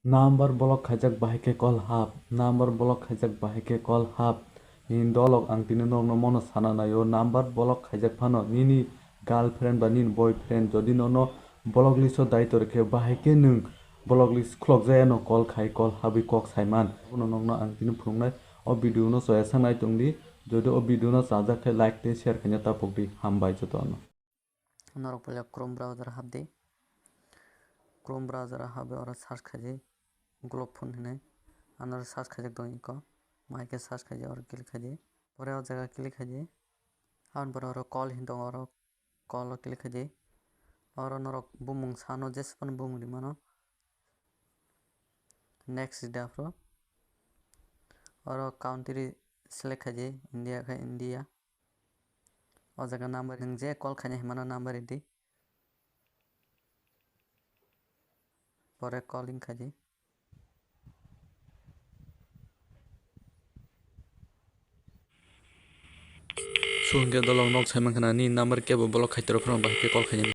Number block khajak bahike call hub. Number block khajak bahike call hub. Nin dolok ang tinunong no mono sana na yo number block khajak phano nini girlfriend ba nin boyfriend jodi no block list o daito rekhe bahike nung block list clock jaya no call khai call habi kok saiman uno nong no ang tinu phungnai o video no soya sanai tungdi jodi o video no sajak khai like te share khanya tapokdi hambai jotono. Norok pala Chrome browser habdi. Chrome browser habe ora search khaji globe phone hine anor search khajak dong iko maike search khaji or click khaji pore o jaga click khaji aun pore oro call hin dong oro call o click khaji oro norok bumung sano jespan bumung di mano next dafro oro country select khaji India kha India o jaga number nung je call khani himano number idi pore calling khaji Sungke dolong nok sai mangkana ni number ke bo block khai tero phano bahike call khai.